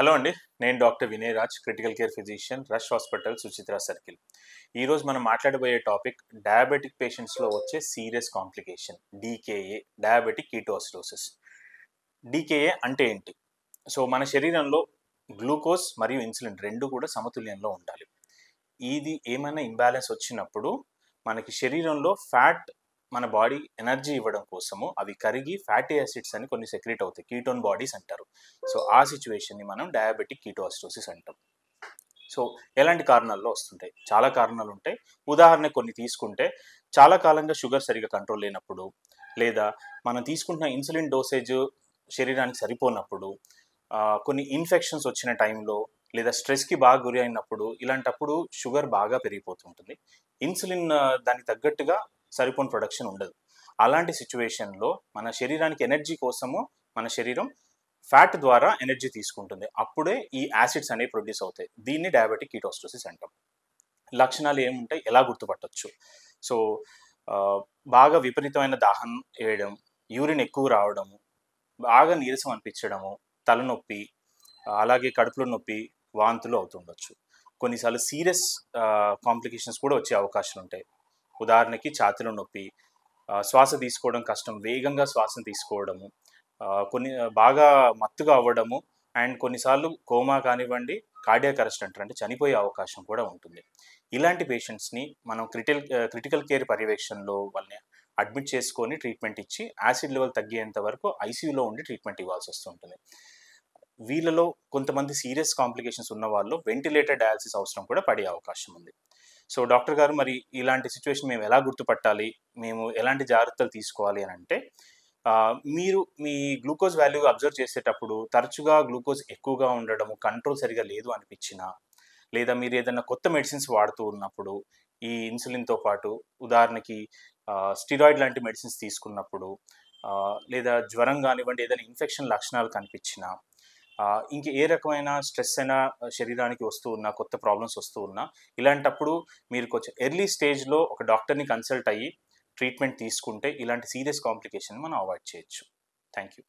Hello అండి. నేను doctor Vinay Raj, critical care physician, rush hospital, Suchitra circle. ఈరోజు మనం మాట్లాడబోయే టాపిక్ డయాబెటిక్ పేషెంట్స్లో వచ్చే సీరియస్ కాంప్లికేషన్ డీకేఏ, డయాబెటిక్ కీటోసిడోసిస్. డీకేఏ అంటే ఏంటి? సో మన శరీరంలో గ్లూకోజ్ మరియు ఇన్సులిన్ రెండు కూడా సమతుల్యంలో ఉండాలి. ఇది ఏమైనా ఇంబ్యాలెన్స్ వచ్చినప్పుడు మనకి శరీరంలో ఫ్యాట్ మన బాడీ ఎనర్జీ ఇవ్వడం కోసము అవి కరిగి ఫ్యాటీ యాసిడ్స్ అని కొన్ని సెక్రెట్ అవుతాయి, కీటోన్ బాడీస్ అంటారు. సో ఆ సిచ్యువేషన్ని మనం డయాబెటిక్ కీటోసిడోసిస్ అంటాం. సో ఎలాంటి కారణాల్లో వస్తుంటాయి? చాలా కారణాలు ఉంటాయి. ఉదాహరణ కొన్ని తీసుకుంటే, చాలా కాలంగా షుగర్ సరిగా కంట్రోల్ లేనప్పుడు, లేదా మనం తీసుకుంటున్న ఇన్సులిన్ డోసేజ్ శరీరానికి సరిపోనప్పుడు, కొన్ని ఇన్ఫెక్షన్స్ వచ్చిన టైంలో, లేదా స్ట్రెస్కి బాగా గురి అయినప్పుడు, ఇలాంటప్పుడు షుగర్ బాగా పెరిగిపోతుంటుంది. ఇన్సులిన్ దానికి తగ్గట్టుగా సరిపోని ప్రొడక్షన్ ఉండదు. అలాంటి సిచ్యువేషన్లో మన శరీరానికి ఎనర్జీ కోసము మన శరీరం ఫ్యాట్ ద్వారా ఎనర్జీ తీసుకుంటుంది. అప్పుడే ఈ యాసిడ్స్ అనేవి ప్రొడ్యూస్ అవుతాయి. దీన్ని డయాబెటిక్ కీటోసిడోసిస్ అంటాం. లక్షణాలు ఏముంటాయి, ఎలా గుర్తుపట్టొచ్చు? సో బాగా విపరీతమైన దాహం వేయడం, యూరిన్ ఎక్కువ రావడము, బాగా నీరసం అనిపించడము, తలనొప్పి, అలాగే కడుపులో నొప్పి, వాంతులు అవుతుండొచ్చు. కొన్నిసార్లు సీరియస్ కాంప్లికేషన్స్ కూడా వచ్చే అవకాశాలు ఉంటాయి. ఉదాహరణకి ఛాతీలో నొప్పి, శ్వాస తీసుకోవడం కష్టం, వేగంగా శ్వాసను తీసుకోవడము, కొన్ని బాగా మత్తుగా అవ్వడము, అండ్ కొన్నిసార్లు కోమా కానివ్వండి, కార్డియాక్ అరెస్ట్ అంటారు, అంటే చనిపోయే అవకాశం కూడా ఉంటుంది. ఇలాంటి పేషెంట్స్ని మనం క్రిటికల్ కేర్ పర్యవేక్షణలో వాళ్ళని అడ్మిట్ చేసుకొని ట్రీట్మెంట్ ఇచ్చి యాసిడ్ లెవెల్ తగ్గేంత వరకు ఐసీయూలో ఉండి ట్రీట్మెంట్ ఇవ్వాల్సి వస్తుంటుంది. వీళ్ళలో కొంతమంది సీరియస్ కాంప్లికేషన్స్ ఉన్న వాళ్ళు వెంటిలేటర్ డయాలసిస్ అవసరం కూడా పడే అవకాశం ఉంది. సో డాక్టర్ గారు, మరి ఇలాంటి సిచ్యువేషన్ మేము ఎలా గుర్తుపట్టాలి, మేము ఎలాంటి జాగ్రత్తలు తీసుకోవాలి అని అంటే, మీరు మీ గ్లూకోజ్ వాల్యూ అబ్జర్వ్ చేసేటప్పుడు తరచుగా గ్లూకోజ్ ఎక్కువగా ఉండడము, కంట్రోల్ సరిగా లేదు అనిపించినా, లేదా మీరు ఏదైనా కొత్త మెడిసిన్స్ వాడుతూ ఉన్నప్పుడు, ఈ ఇన్సులిన్తో పాటు ఉదాహరణకి స్టిరాయిడ్ లాంటి మెడిసిన్స్ తీసుకున్నప్పుడు, లేదా జ్వరం కానివ్వండి, ఏదైనా ఇన్ఫెక్షన్ లక్షణాలు కనిపించినా, ఇంక ఏ రకమైన స్ట్రెస్ అయినా శరీరానికి వస్తూ ఉన్నా, కొత్త ప్రాబ్లమ్స్ వస్తూ ఉన్నా, ఇలాంటప్పుడు మీరు కొంచెం ఎర్లీ స్టేజ్లో ఒక డాక్టర్ని కన్సల్ట్ అయ్యి ట్రీట్మెంట్ తీసుకుంటే ఇలాంటి సీరియస్ కాంప్లికేషన్ మనం అవాయిడ్ చేయొచ్చు. Thank you.